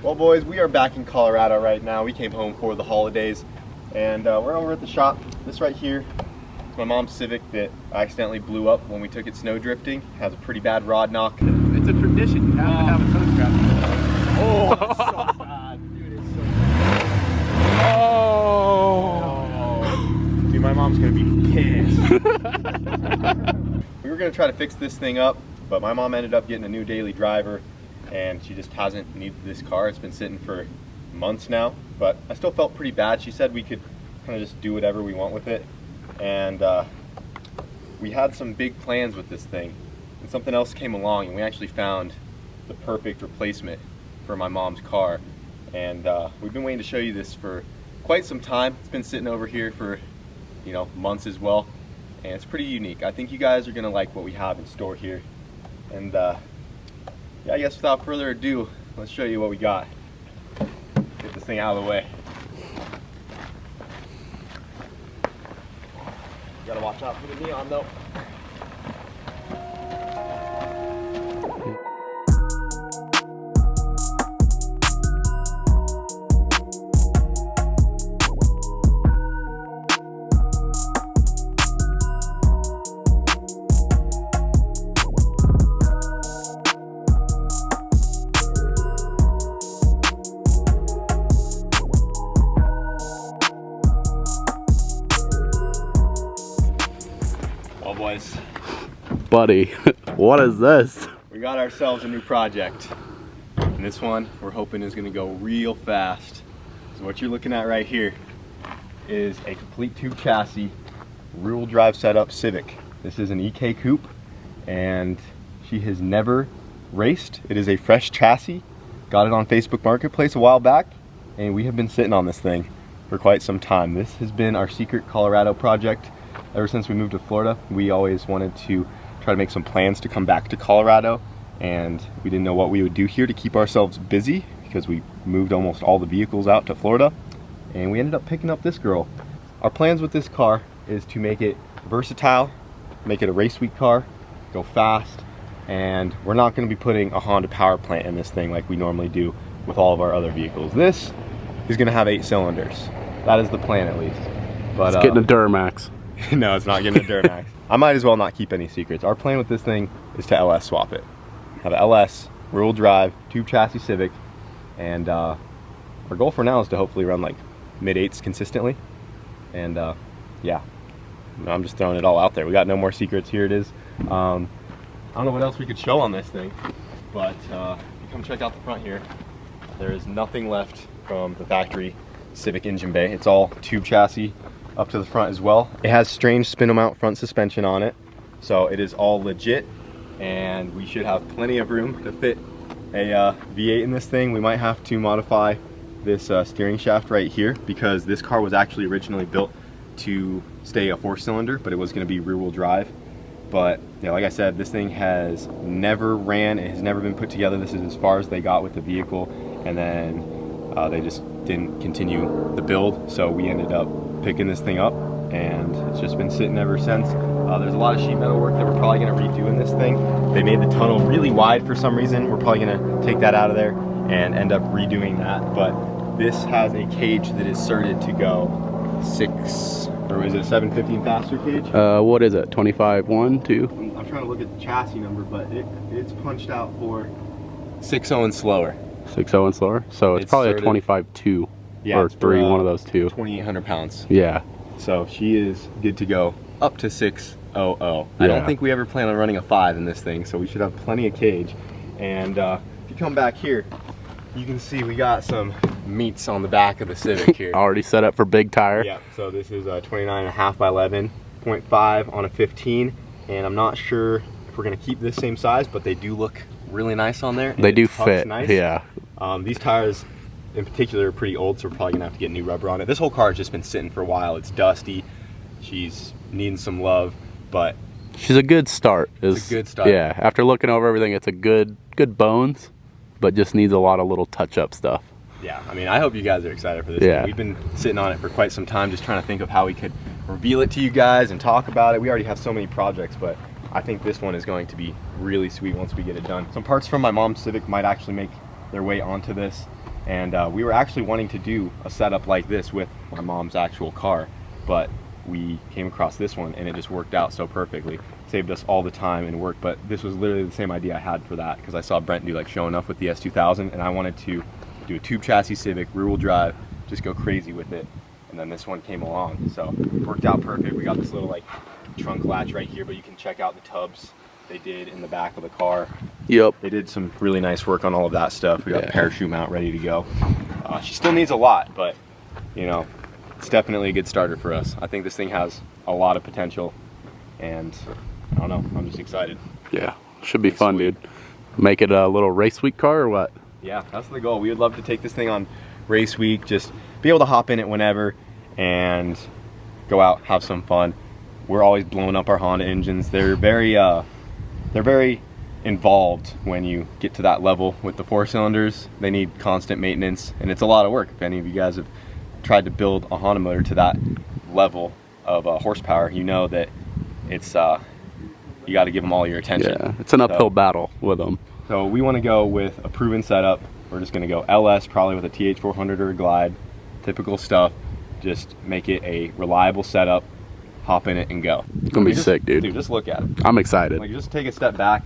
Well boys, we are back in Colorado right now. We came home for the holidays and we're over at the shop. This right here is my mom's Civic that I accidentally blew up when we took it snow drifting. It has a pretty bad rod knock. It's a tradition, you have to have a tow strap. Oh, that's so bad. Dude, it's so bad. Oh. Dude, my mom's gonna be pissed. We were gonna try to fix this thing up, but my mom ended up getting a new daily driver and she just hasn't needed this car. It's been sitting for months now, but I still felt pretty bad. She said we could kind of just do whatever we want with it, and we had some big plans with this thing, and something else came along and we actually found the perfect replacement for my mom's car, and we've been waiting to show you this for quite some time. It's been sitting over here for, you know, months as well, and it's pretty unique. I think you guys are gonna like what we have in store here, and yeah, I guess without further ado, let's show you what we got. Get this thing out of the way. You gotta watch out for the neon though. Well boys, Buddy, what is this? we got ourselves a new project. And this one we're hoping is gonna go real fast. So what you're looking at right here is a complete tube chassis, rear-wheel drive setup Civic. This is an EK coupe and she has never raced. It is a fresh chassis. Got it on Facebook Marketplace a while back and we have been sitting on this thing for quite some time. This has been our secret Colorado project. Ever since we moved to Florida, we always wanted to try to make some plans to come back to Colorado, and we didn't know what we would do here to keep ourselves busy because we moved almost all the vehicles out to Florida, and we ended up picking up this girl. Our plans with this car is to make it versatile, make it a race week car, go fast, and we're not going to be putting a Honda power plant in this thing like we normally do with all of our other vehicles. This is going to have 8 cylinders. That is the plan at least. But It's getting a Duramax. no, it's not getting a Duramax. I might as well not keep any secrets. Our plan with this thing is to LS swap it. Have an LS, rear-wheel drive, tube chassis Civic, and our goal for now is to hopefully run like mid-8s consistently. And yeah, I'm just throwing it all out there. We got no more secrets. Here it is. I don't know what else we could show on this thing, but if you come check out the front here, there is nothing left from the factory Civic engine bay. It's all tube chassis up to the front as well. It has strange spindle mount front suspension on it, so it is all legit, and we should have plenty of room to fit a V8 in this thing. We might have to modify this steering shaft right here because this car was actually originally built to stay a 4-cylinder, but it was going to be rear-wheel drive. But you know, like I said, this thing has never ran, it has never been put together. This is as far as they got with the vehicle, and then they just didn't continue the build, so we ended up picking this thing up, and it's just been sitting ever since. There's a lot of sheet metal work that we're probably going to redo in this thing. They made the tunnel really wide for some reason. We're probably going to take that out of there and end up redoing that. But this has a cage that is certed to go 6, or is it a 715 faster cage? What is it? 25.1, 2? I'm trying to look at the chassis number, but it's punched out for 6.0 and slower. 6.0 and slower? So it's probably certed. a 25.2. Yeah, or 3, one of those two. 2,800 pounds. Yeah. So she is good to go up to 600. I Yeah. don't think we ever plan on running a 5 in this thing, so we should have plenty of cage. And if you come back here, you can see we got some meats on the back of the Civic here. Already set up for big tire. Yeah, so this is a 29.5 by 11.5 on a 15, and I'm not sure if we're gonna keep this same size, but they do look really nice on there. They do fit, nice. Yeah. These tires in particular are pretty old, so we're probably gonna have to get new rubber on it. This whole car has just been sitting for a while. It's dusty. She's needing some love, but she's a good start. It's a good start. Yeah, after looking over everything, it's a good bones, but just needs a lot of little touch-up stuff. Yeah, I mean, I hope you guys are excited for this. Yeah. We've been sitting on it for quite some time, just trying to think of how we could reveal it to you guys and talk about it. We already have so many projects, but I think this one is going to be really sweet once we get it done. Some parts from my mom's Civic might actually make their way onto this. And we were actually wanting to do a setup like this with my mom's actual car, but we came across this one and it just worked out so perfectly. Saved us all the time and work, but this was literally the same idea I had for that, because I saw Brent do like showing off with the S2000, and I wanted to do a tube chassis Civic, rear wheel drive, just go crazy with it. And then this one came along, so it worked out perfect. We got this little like trunk latch right here, but you can check out the tubs they did in the back of the car. Yep. They did some really nice work on all of that stuff. We got the parachute mount ready to go. She still needs a lot, but you know, it's definitely a good starter for us. I think this thing has a lot of potential, and I don't know, I'm just excited. Yeah, should be fun, dude. Make it a little race week car or what? Yeah, that's the goal. We would love to take this thing on race week, just be able to hop in it whenever and go out, have some fun. We're always blowing up our Honda engines. They're very involved when you get to that level with the 4-cylinders. They need constant maintenance, and it's a lot of work. If any of you guys have tried to build a Honda motor to that level of horsepower, you know that it's you got to give them all your attention. Yeah, it's an uphill battle with them. So we want to go with a proven setup. We're just going to go LS, probably with a TH400 or a Glide, typical stuff. Just make it a reliable setup, hop in it and go. It's gonna be sick, dude. Dude, just look at it. I'm excited. Like, just take a step back.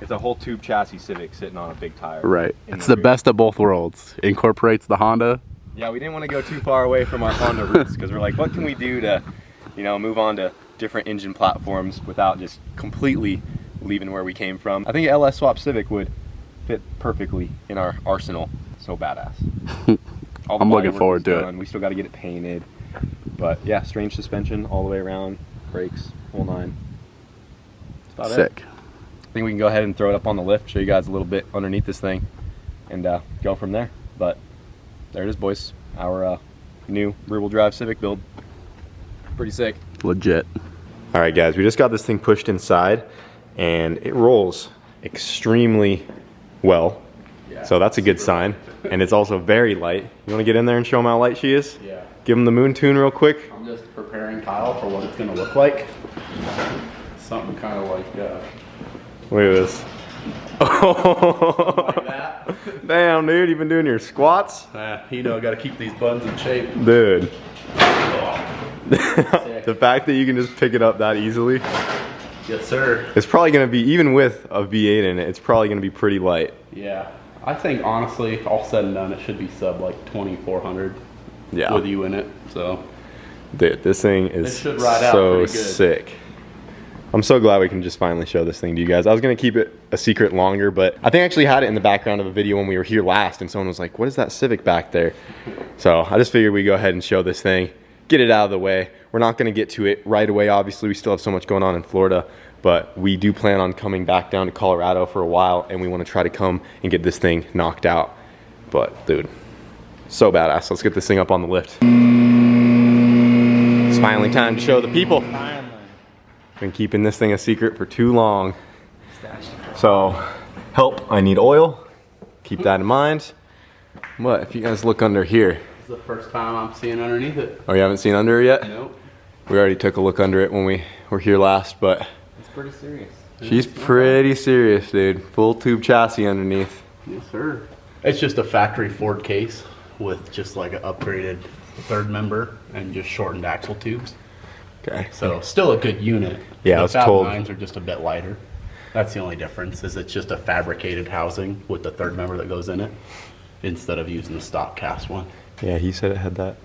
It's a whole tube chassis Civic sitting on a big tire. Right. It's the best of both worlds. Incorporates the Honda. Yeah, we didn't want to go too far away from our Honda roots, because we're like, what can we do to, you know, move on to different engine platforms without just completely leaving where we came from. I think an LS swap Civic would fit perfectly in our arsenal. So badass. I'm looking forward to it. We still got to get it painted, but yeah, strange suspension all the way around, brakes, whole nine. That's about Sick. it. I think we can go ahead and throw it up on the lift, show you guys a little bit underneath this thing, and go from there. But there it is, boys. Our new rear-wheel drive Civic build. Pretty sick. Legit. All right, guys, we just got this thing pushed inside, and it rolls extremely well. Yeah, so that's a good sign. And it's also very light. You want to get in there and show them how light she is? Yeah. Give them the moon tune real quick. I'm just preparing Kyle for what it's going to look like. Something kind of like look at this. like that. Damn, dude, you've been doing your squats? You know, got to keep these buns in shape. Dude. The fact that you can just pick it up that easily. Yes, sir. It's probably going to be, even with a V8 in it, it's probably going to be pretty light. Yeah. I think, honestly, all said and done, it should be sub like 2,400 with you in it. So, dude, this thing is should ride out so pretty good. sick. I'm so glad we can just finally show this thing to you guys. I was going to keep it a secret longer, but I think I actually had it in the background of a video when we were here last, and someone was like, what is that Civic back there? So I just figured we'd go ahead and show this thing, get it out of the way. We're not going to get to it right away. Obviously, we still have so much going on in Florida, but we do plan on coming back down to Colorado for a while, and we want to try to come and get this thing knocked out. But dude, so badass. Let's get this thing up on the lift. It's finally time to show the people. Been keeping this thing a secret for too long. So, help, I need oil. Keep that in mind. But if you guys look under here. This is the first time I'm seeing underneath it. Oh, you haven't seen under it yet? Nope. We already took a look under it when we were here last, but it's pretty serious. She's pretty serious, dude. Full tube chassis underneath. Yes, sir. It's just a factory Ford case with just like an upgraded third member and just shortened axle tubes. Okay. So still a good unit. Yeah, I was told. The Fab 9s are just a bit lighter. That's the only difference, is it's just a fabricated housing with the third member that goes in it instead of using the stock cast one. Yeah, he said it had that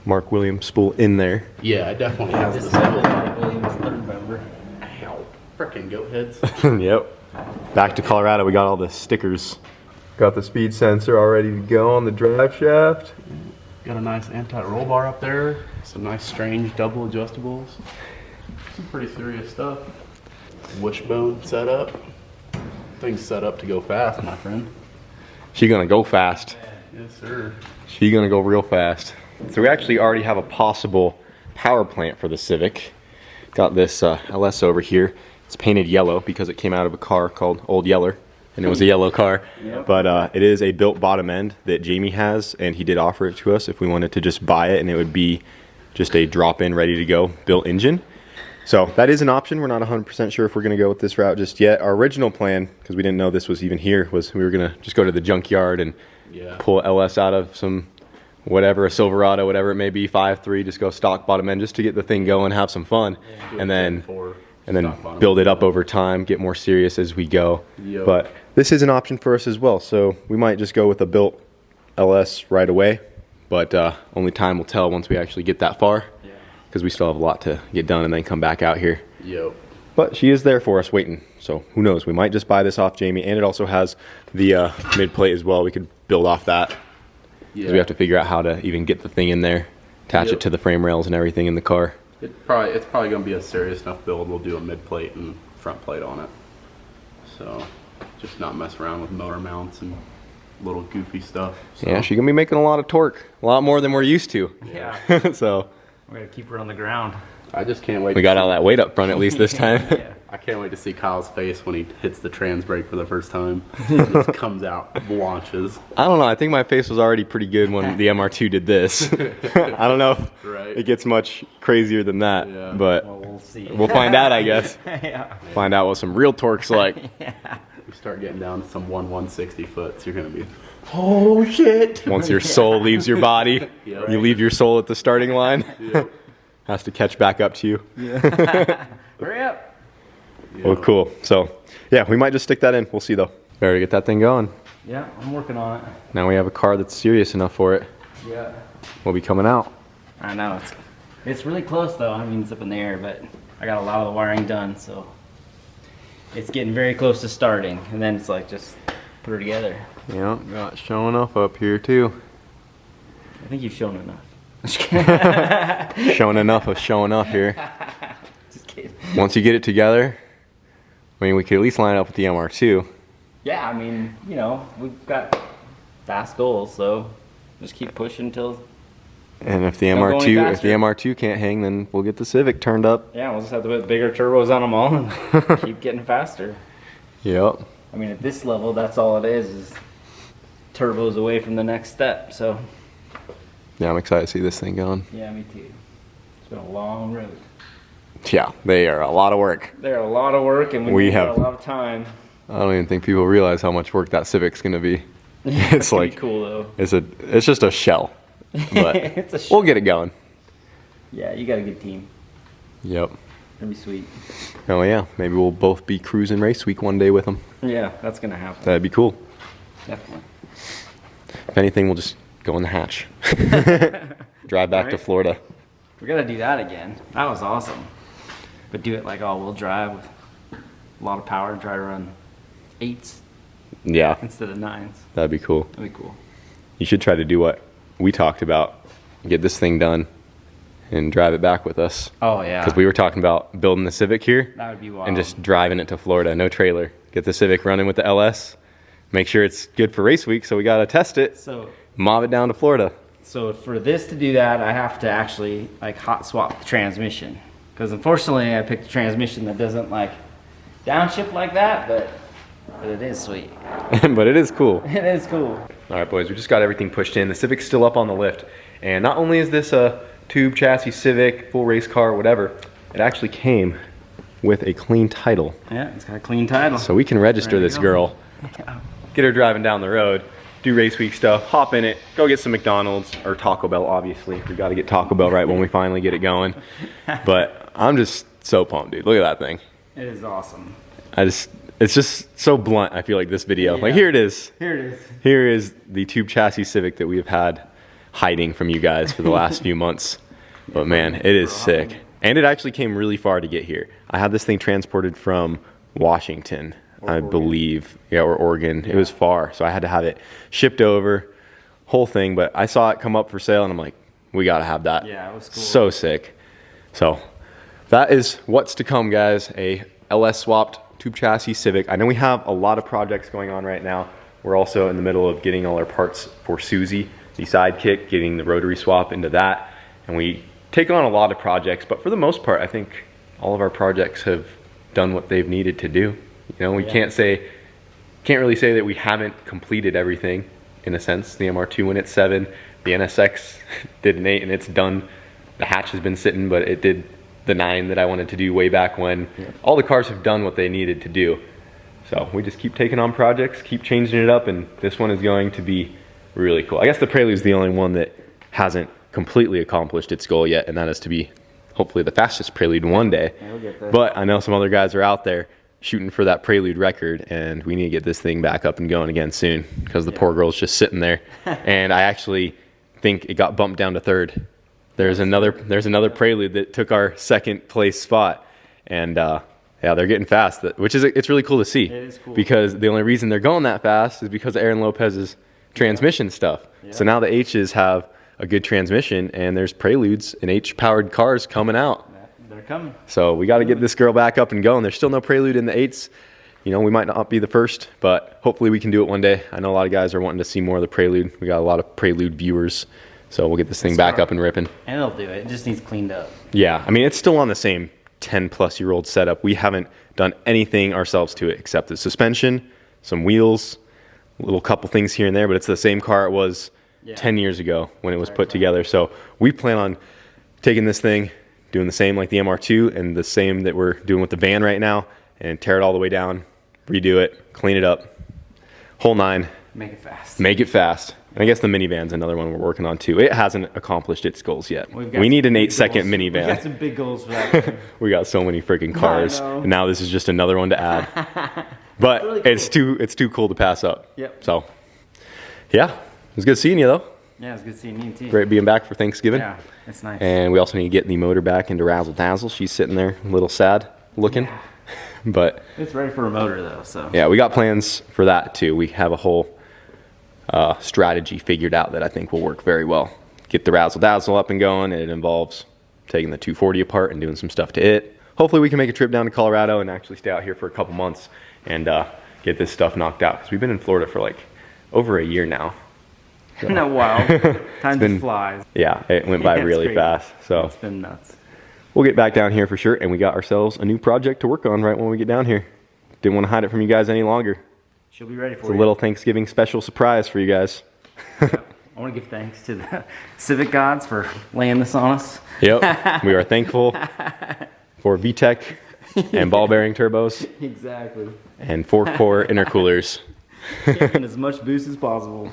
Mark Williams spool in there. Yeah, it definitely has the spool. Mark Williams third member. Ow. Frickin' goat heads. Yep. Back to Colorado, we got all the stickers. Got the speed sensor all ready to go on the drive shaft. Got a nice anti-roll bar up there. Some nice strange double adjustables. Some pretty serious stuff. Wishbone setup. Thing's set up to go fast, my friend. She gonna go fast. Yes, sir. She gonna go real fast. So we actually already have a possible power plant for the Civic. Got this LS over here. It's painted yellow because it came out of a car called Old Yeller, and it was a yellow car. Yep. But it is a built bottom end that Jamie has, and he did offer it to us if we wanted to just buy it, and it would be just a drop-in, ready-to-go built engine. So that is an option. We're not 100% sure if we're going to go with this route just yet. Our original plan, because we didn't know this was even here, was we were going to just go to the junkyard and Yeah. pull LS out of some whatever, a Silverado, whatever it may be, 5.3, just go stock bottom end just to get the thing going, have some fun, and then build it up over time, get more serious as we go. Yep. But this is an option for us as well, so we might just go with a built LS right away, but only time will tell once we actually get that far, because we still have a lot to get done and then come back out here. Yep. But she is there for us waiting, so who knows, we might just buy this off Jamie, and it also has the mid plate as well. We could build off that. Because we have to figure out how to even get the thing in there, attach it to the frame rails and everything in the car. It's probably going to be a serious enough build. We'll do a mid plate and front plate on it. So just not mess around with motor mounts and little goofy stuff. So. Yeah, she's going to be making a lot of torque, a lot more than we're used to. Yeah. So we're going to keep her on the ground. I just can't wait. We got all that weight up front at least this time. Yeah. I can't wait to see Kyle's face when he hits the trans brake for the first time. It just comes out, launches. I don't know, I think my face was already pretty good when the MR2 did this. I don't know if it gets much crazier than that, but well, we'll see. We'll find out, I guess. Yeah. Find out what some real torque's like. We start getting down to some 160 foots, you're going to be, oh shit. Once your soul leaves your body, you leave your soul at the starting line. Has to catch back up to you. Hurry up. Well, cool. So, yeah, we might just stick that in. We'll see, though. Better get that thing going. Yeah, I'm working on it. Now we have a car that's serious enough for it. Yeah. We'll be coming out. I know. It's really close, though. I mean, it's up in the air, but I got a lot of the wiring done, so it's getting very close to starting. And then it's like, just put her together. Yeah, got showing off up here, too. I think you've shown enough. Showing enough of showing up here. Just kidding. Once you get it together, I mean, we could at least line it up with the MR2. Yeah, I mean, you know, we've got fast goals, so just keep pushing until. And if the Don't go any MR2 can't hang, then we'll get the Civic turned up. Yeah, we'll just have to put bigger turbos on them all and keep getting faster. Yep. I mean, at this level, that's all it is turbos away from the next step. So. Yeah, I'm excited to see this thing going. Yeah, me too. It's been a long road. Yeah, they are a lot of work. They're a lot of work, and we have a lot of time. I don't even think people realize how much work that Civic's gonna be. It's like cool though. It's just a shell, but it's a shell. We'll get it going. Yeah, you got a good team. Yep. That'd be sweet. Oh yeah, maybe we'll both be cruising race week one day with them. Yeah, that's gonna happen. That'd be cool. Definitely. If anything, we'll just go in the hatch. Drive back to Florida. We gotta do that again. That was awesome. But do it like all-wheel drive with a lot of power. Try to run 8s. Yeah. Instead of 9s. That'd be cool. That'd be cool. You should try to do what we talked about. Get this thing done and drive it back with us. Oh yeah. Because we were talking about building the Civic here. That would be wild. And just driving it to Florida. No trailer. Get the Civic running with the LS. Make sure it's good for race week, so we gotta test it. So mob it down to Florida. So for this to do that, I have to actually like hot swap the transmission. Because unfortunately, I picked a transmission that doesn't like downshift like that, but it is sweet. But it is cool. It is cool. All right, boys, we just got everything pushed in. The Civic's still up on the lift. And not only is this a tube chassis Civic, full race car, whatever, it actually came with a clean title. Yeah, it's got a clean title. So we can register this girl, Yeah. get her driving down the road, do race week stuff, hop in it, go get some McDonald's, or Taco Bell, obviously. We got to get Taco Bell right when we finally get it going. But I'm just so pumped, dude. Look at that thing. It is awesome. It's just so blunt, I feel like, this video. Yeah. Like, here it is. Here it is. Here is the tube chassis Civic that we have had hiding from you guys for the last few months. But man, it is sick. And it actually came really far to get here. I had this thing transported from Washington, I believe. Yeah, or Oregon. It was far, so I had to have it shipped over, whole thing. But I saw it come up for sale, and I'm like, we got to have that. Yeah, it was cool. So sick. So that is what's to come, guys. A LS swapped tube chassis Civic. I know we have a lot of projects going on right now. We're also in the middle of getting all our parts for Susie, the sidekick, getting the rotary swap into that. And we take on a lot of projects, but for the most part, I think all of our projects have done what they've needed to do. You know, we can't really say that we haven't completed everything in a sense. The MR2 went at 7, the NSX did an 8, and it's done. The hatch has been sitting, but it did the 9 that I wanted to do way back when. Yeah. All the cars have done what they needed to do. So we just keep taking on projects, keep changing it up, and this one is going to be really cool. I guess the Prelude's the only one that hasn't completely accomplished its goal yet, and that is to be hopefully the fastest Prelude one day. Yeah, we'll get there. But I know some other guys are out there shooting for that Prelude record, and we need to get this thing back up and going again soon because the poor girl's just sitting there. And I actually think it got bumped down to third. There's another Prelude that took our second place spot, and yeah, they're getting fast, which is it's really cool to see. It is cool. Because the only reason they're going that fast is because of Aaron Lopez's transmission stuff. Yeah. So now the H's have a good transmission, and there's Preludes and H-powered cars coming out. They're coming. So we got to get this girl back up and going. There's still no Prelude in the 8s. You know, we might not be the first, but hopefully we can do it one day. I know a lot of guys are wanting to see more of the Prelude. We got a lot of Prelude viewers, so we'll get this thing back up and ripping. And it'll do it. It just needs cleaned up. Yeah, I mean, it's still on the same 10-plus-year-old setup. We haven't done anything ourselves to it except the suspension, some wheels, a little couple things here and there, but it's the same car it was 10 years ago when it was put together. So we plan on taking this thing, doing the same like the MR2 and the same that we're doing with the van right now, and tear it all the way down, redo it, clean it up, whole nine. Make it fast. Make it fast. And I guess the minivan's another one we're working on too. It hasn't accomplished its goals yet. We need an 8-second minivan. We got some big goals for that. We got so many freaking cars, and now this is just another one to add. But really cool. it's too cool to pass up. Yep. So, yeah, it was good seeing you though. Yeah, it's good seeing you too. Great being back for Thanksgiving. Yeah, it's nice. And we also need to get the motor back into Razzle Dazzle. She's sitting there a little sad looking. Yeah. But it's ready for a motor though, so. yeah, we got plans for that too. We have a whole strategy figured out that I think will work very well. Get the Razzle Dazzle up and going, and it involves taking the 240 apart and doing some stuff to it. Hopefully we can make a trip down to Colorado and actually stay out here for a couple months and get this stuff knocked out, because we've been in Florida for like over a year now. So. No, wow. Time just flies. Yeah, it went by really fast. So it's been nuts. We'll get back down here for sure, and we got ourselves a new project to work on right when we get down here. Didn't want to hide it from you guys any longer. She'll be ready for It's a little Thanksgiving special surprise for you guys. I want to give thanks to the Civic gods for laying this on us. Yep, we are thankful for VTEC and ball bearing turbos. Exactly. And 4-core intercoolers. And as much boost as possible.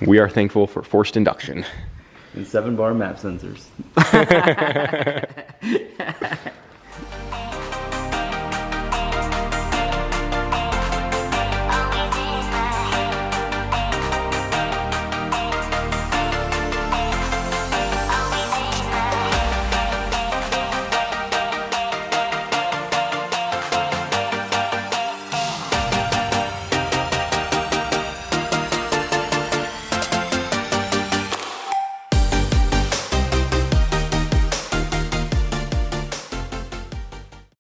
We are thankful for forced induction. And 7-bar map sensors.